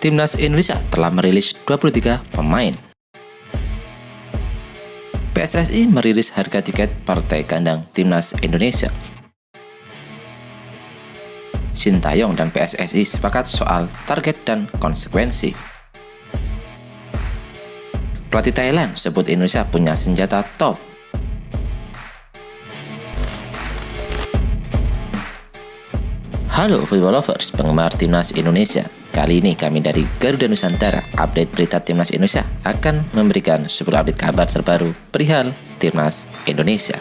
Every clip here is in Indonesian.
Timnas Indonesia telah merilis 23 pemain. PSSI merilis harga tiket partai kandang Timnas Indonesia. Sintayong dan PSSI sepakat soal target dan konsekuensi. Pelatih Thailand sebut Indonesia punya senjata top. Halo football lovers, penggemar Timnas Indonesia. Kali ini kami dari Garuda Nusantara, update berita Timnas Indonesia akan memberikan 10 update kabar terbaru perihal Timnas Indonesia.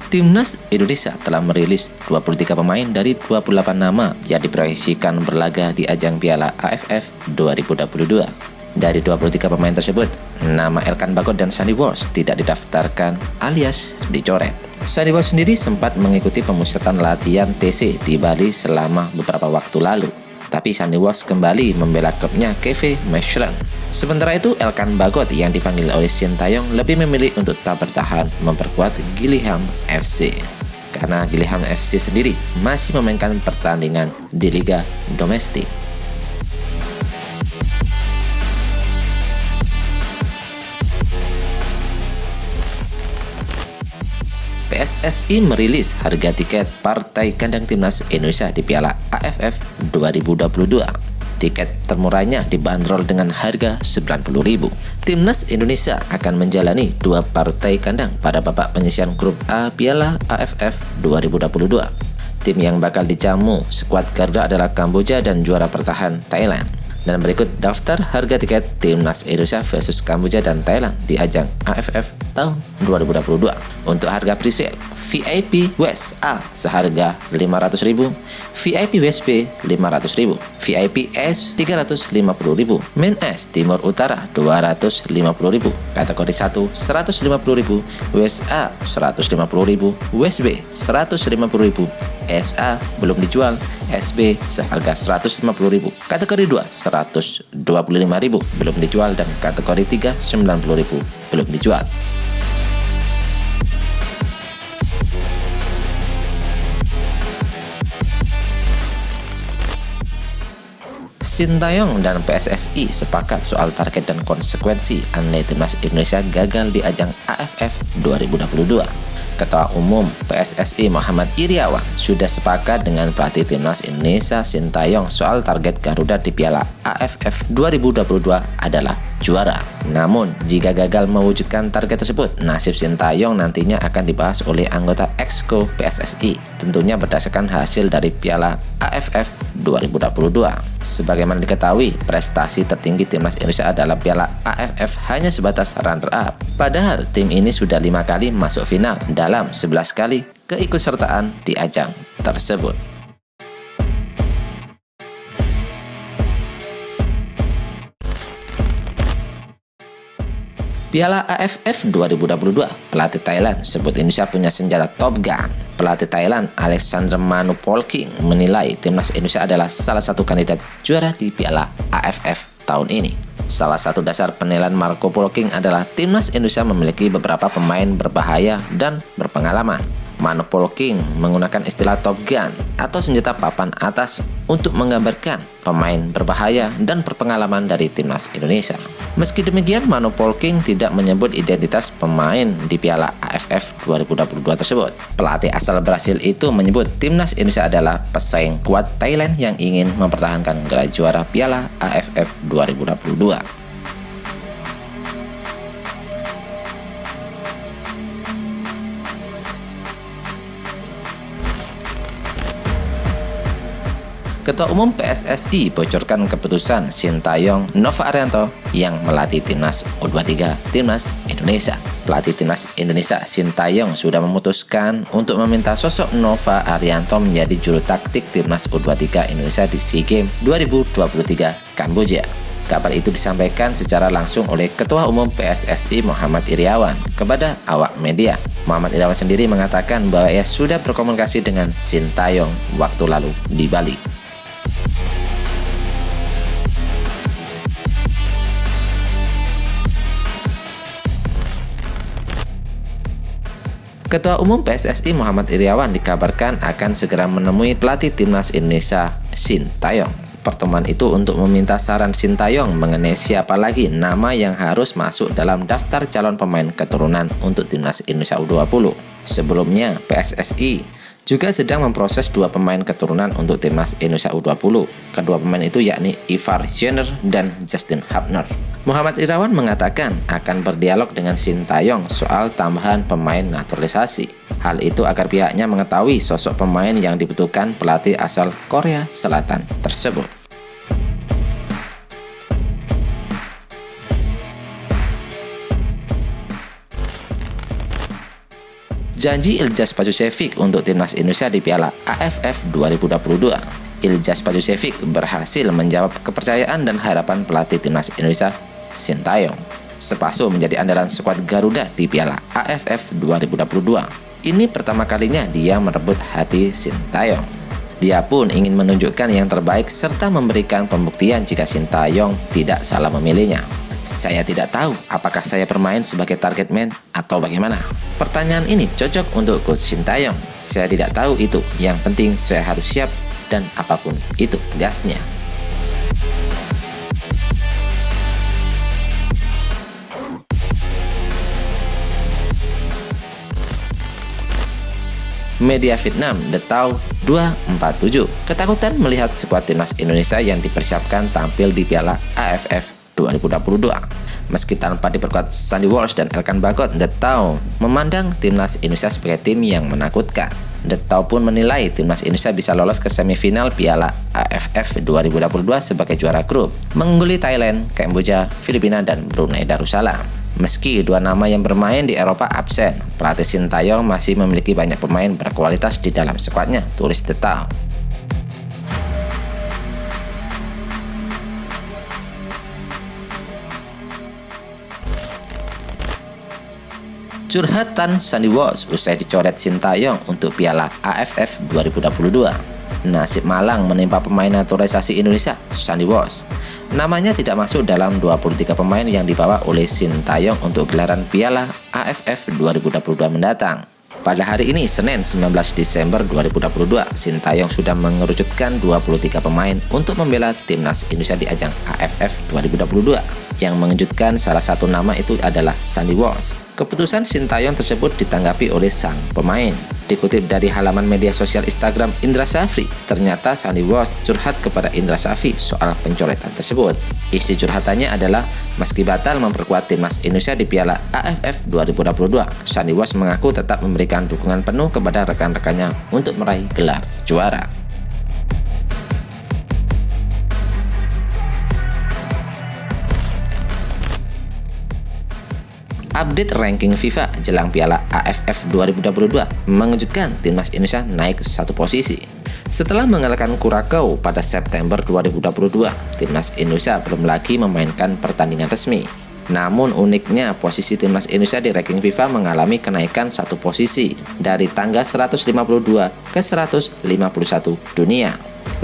Timnas Indonesia telah merilis 23 pemain dari 28 nama yang diproyeksikan berlaga di ajang Piala AFF 2022. Dari 23 pemain tersebut, nama Elkan Bagot dan Sandy Walsh tidak didaftarkan alias dicoret. Sandy Walsh sendiri sempat mengikuti pemusatan latihan TC di Bali selama beberapa waktu lalu. Tapi Sandy Walsh kembali membela klubnya KV Mechelen. Sementara itu, Elkan Bagot yang dipanggil oleh Sintayong lebih memilih untuk tak bertahan memperkuat Gillingham FC. Karena Gillingham FC sendiri masih memainkan pertandingan di Liga Domestik. PSSI merilis harga tiket partai kandang Timnas Indonesia di Piala AFF 2022. Tiket termurahnya dibanderol dengan harga Rp90.000. Timnas Indonesia akan menjalani 2 partai kandang pada babak penyisihan grup A Piala AFF 2022. Tim yang bakal dijamu skuad Garuda adalah Kamboja dan juara bertahan Thailand. Dan berikut daftar harga tiket Timnas Indonesia versus Kamboja dan Thailand di ajang AFF tahun 2022. Untuk harga presale, VIP West A seharga Rp500.000, VIP West B Rp500.000, VIP S Rp350.000, Main S Timur Utara Rp250.000, kategori 1 Rp150.000, West A Rp150.000, West B Rp150.000, SA belum dijual, SB seharga Rp150.000, kategori 2 Rp125.000 belum dijual, dan kategori 3 Rp90.000 belum dijual. Sintayong dan PSSI sepakat soal target dan konsekuensi andai Timnas Indonesia gagal di ajang AFF 2022. Ketua Umum PSSI Muhammad Iriawan sudah sepakat dengan pelatih Timnas Indonesia Sintayong soal target Garuda di Piala AFF 2022 adalah juara. Namun, jika gagal mewujudkan target tersebut, nasib Sintayong nantinya akan dibahas oleh anggota Exco PSSI, tentunya berdasarkan hasil dari Piala AFF 2022. Sebagaimana diketahui, prestasi tertinggi Timnas Indonesia adalah Piala AFF hanya sebatas runner-up. Padahal tim ini sudah 5 kali masuk final dalam 11 kali keikutsertaan di ajang tersebut. Piala AFF 2022, pelatih Thailand sebut Indonesia punya senjata Top Gun. Pelatih Thailand Alexander Manu Polking menilai Timnas Indonesia adalah salah satu kandidat juara di Piala AFF tahun ini. Salah satu dasar penilaian Marco Polking adalah Timnas Indonesia memiliki beberapa pemain berbahaya dan berpengalaman. Manu Polking menggunakan istilah Top Gun atau senjata papan atas untuk menggambarkan pemain berbahaya dan berpengalaman dari Timnas Indonesia. Meski demikian, Manu Polking tidak menyebut identitas pemain di Piala AFF 2022 tersebut. Pelatih asal Brasil itu menyebut Timnas Indonesia adalah pesaing kuat Thailand yang ingin mempertahankan gelar juara Piala AFF 2022. Ketua Umum PSSI bocorkan keputusan Sintayong Nova Arianto yang melatih Timnas U23 Timnas Indonesia. Pelatih Timnas Indonesia Sintayong sudah memutuskan untuk meminta sosok Nova Arianto menjadi juru taktik Timnas U23 Indonesia di SEA Games 2023 Kamboja. Kabar itu disampaikan secara langsung oleh Ketua Umum PSSI Muhammad Iriawan kepada awak media. Muhammad Iriawan sendiri mengatakan bahwa ia sudah berkomunikasi dengan Sintayong waktu lalu di Bali. Ketua Umum PSSI Muhammad Iryawan dikabarkan akan segera menemui pelatih timnas Indonesia Sintayong. Pertemuan itu untuk meminta saran Sintayong mengenai siapa lagi nama yang harus masuk dalam daftar calon pemain keturunan untuk timnas Indonesia U20. Sebelumnya, PSSI juga sedang memproses 2 pemain keturunan untuk timnas Indonesia U20. Kedua pemain itu yakni Ivar Jenner dan Justin Hubner. Muhammad Iryawan mengatakan akan berdialog dengan Sintayong soal tambahan pemain naturalisasi. Hal itu agar pihaknya mengetahui sosok pemain yang dibutuhkan pelatih asal Korea Selatan tersebut. Janji Iljaz Pajusevic untuk timnas Indonesia di Piala AFF 2022. Iljaz Pajusevic berhasil menjawab kepercayaan dan harapan pelatih timnas Indonesia Sintayong. Sepaso menjadi andalan skuad Garuda di Piala AFF 2022. Ini pertama kalinya dia merebut hati Sintayong. Dia pun ingin menunjukkan yang terbaik serta memberikan pembuktian jika Sintayong tidak salah memilihnya. Saya tidak tahu apakah saya bermain sebagai target man atau bagaimana. Pertanyaan ini cocok untuk Coach Sintayong. Saya tidak tahu itu. Yang penting saya harus siap dan apapun itu, tegasnya. Media Vietnam The Tau 247 ketakutan melihat skuad timnas Indonesia yang dipersiapkan tampil di Piala AFF 2022. Meski tanpa diperkuat Sandy Walsh dan Elkan Bagot, The Tau memandang timnas Indonesia sebagai tim yang menakutkan. The Tau pun menilai timnas Indonesia bisa lolos ke semifinal Piala AFF 2022 sebagai juara grup, mengungguli Thailand, Kamboja, Filipina, dan Brunei Darussalam. Meski 2 nama yang bermain di Eropa absen, pelatih Sintayong masih memiliki banyak pemain berkualitas di dalam skuadnya, tulis The Tau. Curhatan Sandy Walsh usai dicoret Sintayong untuk Piala AFF 2022. Nasib malang menimpa pemain naturalisasi Indonesia, Sandy Walsh. Namanya tidak masuk dalam 23 pemain yang dibawa oleh Sintayong untuk gelaran Piala AFF 2022 mendatang. Pada hari ini, Senin 19 Desember 2022, Sintayong sudah mengerucutkan 23 pemain untuk membela timnas Indonesia di ajang AFF 2022. Yang mengejutkan, salah satu nama itu adalah Sandy Walsh. Keputusan Sintayong tersebut ditanggapi oleh sang pemain. Dikutip dari halaman media sosial Instagram Indra Syafri, ternyata Sandy Walsh curhat kepada Indra Syafri soal pencoretan tersebut. Isi curhatannya adalah, meski batal memperkuat timnas Indonesia di Piala AFF 2022, Sandy Walsh mengaku tetap memberikan dukungan penuh kepada rekan-rekannya untuk meraih gelar juara. Update ranking FIFA jelang Piala AFF 2022 mengejutkan, timnas Indonesia naik 1 posisi. Setelah mengalahkan Curacao pada September 2022, timnas Indonesia belum lagi memainkan pertandingan resmi. Namun uniknya, posisi timnas Indonesia di ranking FIFA mengalami kenaikan 1 posisi dari tangga 152 ke 151 dunia.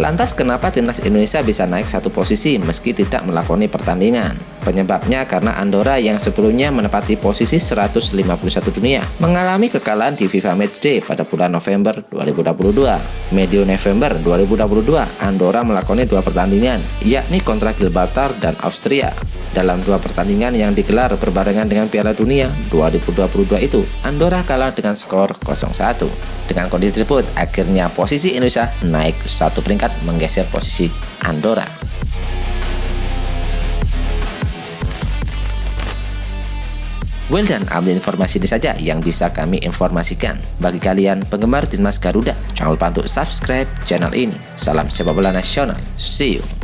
Lantas kenapa timnas Indonesia bisa naik 1 posisi meski tidak melakoni pertandingan? Penyebabnya karena Andorra yang sebelumnya menempati posisi 151 dunia mengalami kekalahan di FIFA Matchday pada bulan November 2022. Medio November 2022, Andorra melakoni 2 pertandingan, yakni kontra Gibraltar dan Austria. Dalam 2 pertandingan yang digelar berbarengan dengan Piala Dunia 2022 itu, Andorra kalah dengan skor 0-1. Dengan kondisi tersebut, akhirnya posisi Indonesia naik 1 peringkat menggeser posisi Andorra. Well, dan update informasi ini saja yang bisa kami informasikan. Bagi kalian penggemar timnas Garuda, jangan lupa untuk subscribe channel ini. Salam sepak bola nasional. See you.